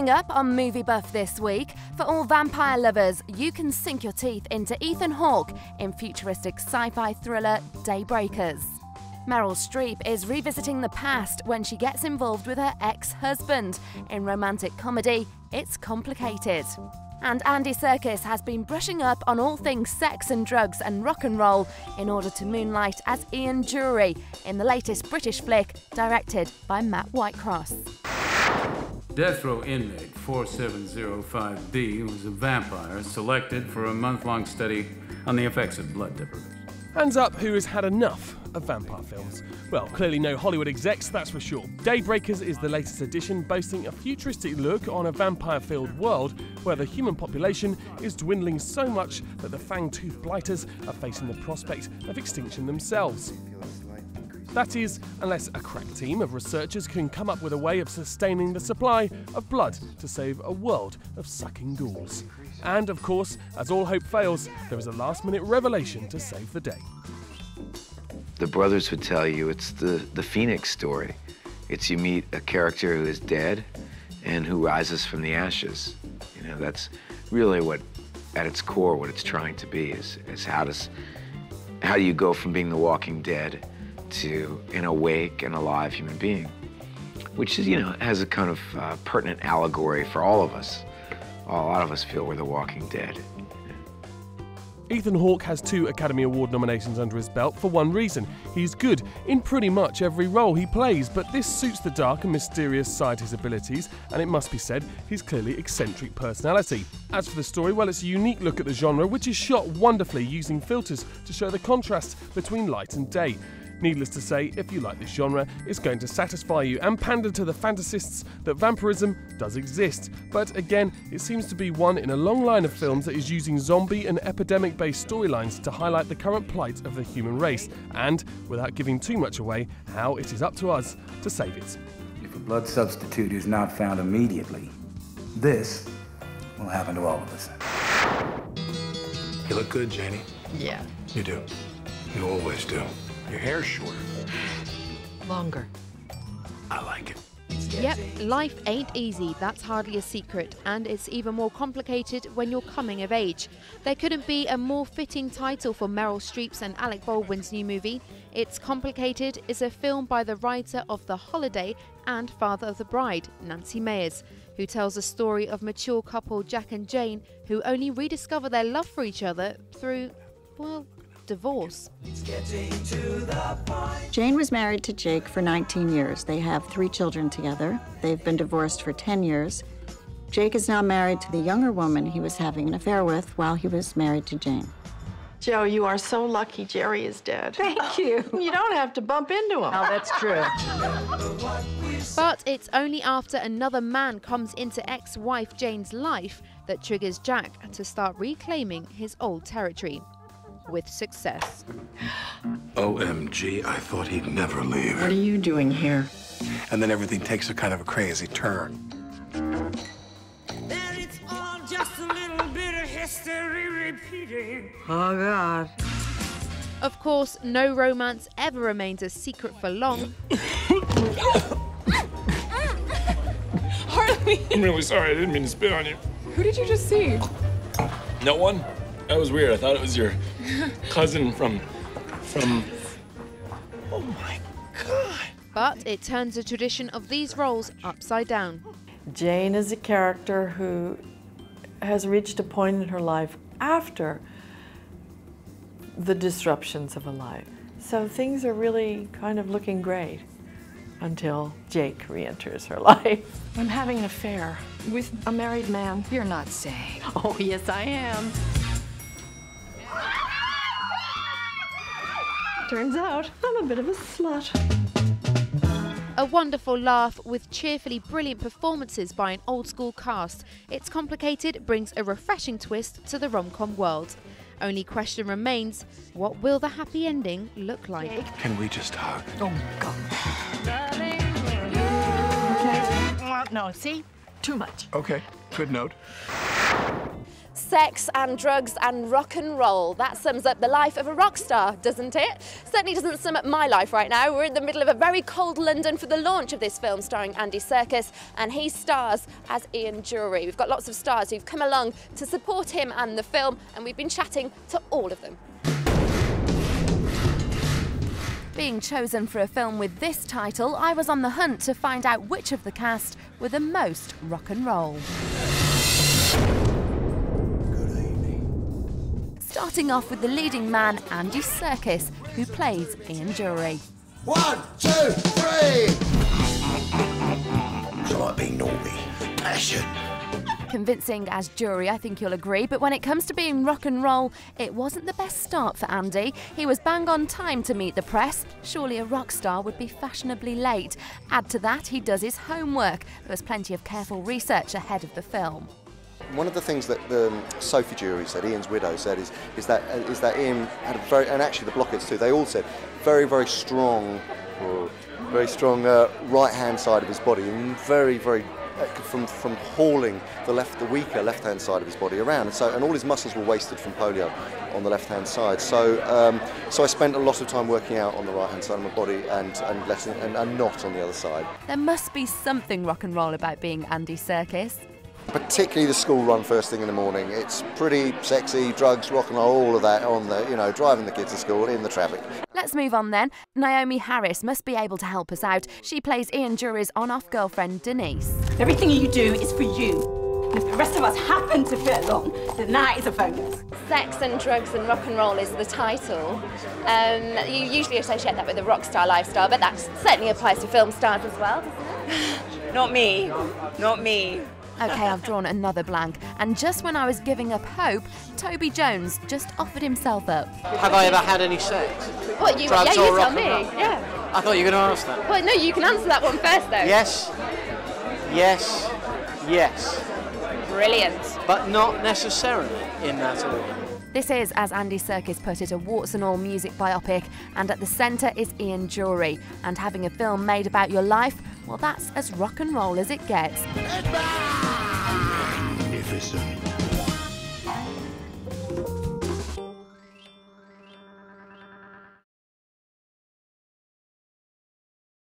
Coming up on MovieBuff this week, for all vampire lovers, you can sink your teeth into Ethan Hawke in futuristic sci-fi thriller Daybreakers. Meryl Streep is revisiting the past when she gets involved with her ex-husband. In romantic comedy, It's Complicated. And Andy Serkis has been brushing up on all things sex and drugs and rock and roll in order to moonlight as Ian Dury in the latest British flick directed by Matt Whitecross. Death row inmate 4705B was a vampire selected for a month-long study on the effects of blood deprivation. Hands up who has had enough of vampire films. Well, clearly no Hollywood execs, that's for sure. Daybreakers is the latest edition, boasting a futuristic look on a vampire-filled world where the human population is dwindling so much that the fang-toothed blighters are facing the prospect of extinction themselves. That is, unless a crack team of researchers can come up with a way of sustaining the supply of blood to save a world of sucking ghouls. And, of course, as all hope fails, there is a last-minute revelation to save the day. The brothers would tell you it's the Phoenix story. It's you meet a character who is dead and who rises from the ashes. You know, that's really what, at its core, what it's trying to be is how do you go from being the walking dead to an awake and alive human being, which is, you know, has a kind of pertinent allegory for all of us. A lot of us feel we're the walking dead. Ethan Hawke has 2 Academy Award nominations under his belt for one reason. He's good in pretty much every role he plays, but this suits the dark and mysterious side of his abilities, and it must be said, his clearly eccentric personality. As for the story, well, it's a unique look at the genre, which is shot wonderfully using filters to show the contrast between light and day. Needless to say, if you like this genre, it's going to satisfy you and pander to the fantasists that vampirism does exist. But again, it seems to be one in a long line of films that is using zombie and epidemic-based storylines to highlight the current plight of the human race, and, without giving too much away, how it is up to us to save it. If a blood substitute is not found immediately, this will happen to all of us. You look good, Janie. Yeah. You do. You always do. Your hair's shorter. Longer. I like it. Yep, life ain't easy, that's hardly a secret, and it's even more complicated when you're coming of age. There couldn't be a more fitting title for Meryl Streep's and Alec Baldwin's new movie. It's Complicated is a film by the writer of The Holiday and father of the bride, Nancy Meyers, who tells the story of mature couple Jack and Jane who only rediscover their love for each other through, well, divorce. Jane was married to Jake for 19 years. They have 3 children together. They've been divorced for 10 years. Jake is now married to the younger woman he was having an affair with while he was married to Jane. Joe, you are so lucky Jerry is dead. Thank you. You don't have to bump into him. Oh, that's true. But it's only after another man comes into ex-wife Jane's life that triggers Jack to start reclaiming his old territory. With success. OMG, I thought he'd never leave. What are you doing here? And then everything takes a kind of a crazy turn. That it's all just a little bit of history repeating. Oh, God. Of course, no romance ever remains a secret for long. Harley! I'm really sorry, I didn't mean to spit on you. Who did you just see? No one? That was weird. I thought it was your cousin from... Oh my God. But it turns the tradition of these roles upside down. Jane is a character who has reached a point in her life after the disruptions of a life. So things are really kind of looking great until Jake re-enters her life. I'm having an affair with a married man. You're not saying. Oh, yes, I am. Turns out I'm a bit of a slut. A wonderful laugh with cheerfully brilliant performances by an old-school cast. It's Complicated brings a refreshing twist to the rom-com world. Only question remains, what will the happy ending look like? Can we just hug? Oh, God. Okay. No, see? Too much. Okay, good note. Sex and drugs and rock and roll. That sums up the life of a rock star, doesn't it? Certainly doesn't sum up my life right now. We're in the middle of a very cold London for the launch of this film starring Andy Serkis, and he stars as Ian Dury. We've got lots of stars who've come along to support him and the film, and we've been chatting to all of them. Being chosen for a film with this title, I was on the hunt to find out which of the cast were the most rock and roll. Starting off with the leading man, Andy Serkis, who plays Ian Dury. 1, 2, 3! It's like being naughty. Passion. Convincing as Dury, I think you'll agree, but when it comes to being rock and roll, it wasn't the best start for Andy. He was bang on time to meet the press. Surely a rock star would be fashionably late. Add to that, he does his homework. There was plenty of careful research ahead of the film. One of the things that Sophie Dury said, Ian's widow, said is that Ian had a very, and actually the Blockheads too, they all said very strong right-hand side of his body, and very from hauling the weaker left-hand side of his body around, and all his muscles were wasted from polio on the left-hand side. So I spent a lot of time working out on the right-hand side of my body and not on the other side. There must be something rock and roll about being Andy Serkis. Particularly the school run first thing in the morning. It's pretty sexy, drugs, rock and roll, all of that on the, driving the kids to school in the traffic. Let's move on then. Naomi Harris must be able to help us out. She plays Ian Dury's on-off girlfriend, Denise. Everything you do is for you. And if the rest of us happen to fit along, then that is a bonus. Sex and drugs and rock and roll is the title. You usually associate that with the rock star lifestyle, but that certainly applies to film stars as well, doesn't it? Not me. Not me. OK, I've drawn another blank, and just when I was giving up hope, Toby Jones just offered himself up. Have I ever had any sex? What, you Drugs you or tell rock me. and roll? Yeah. I thought you were going to ask that. Well, no, you can answer that one first, though. Yes. Yes. Yes. Brilliant. But not necessarily in that order. This is, as Andy Serkis put it, a warts and all music biopic, and at the centre is Ian Dury. And having a film made about your life, well, that's as rock and roll as it gets. Magnificent.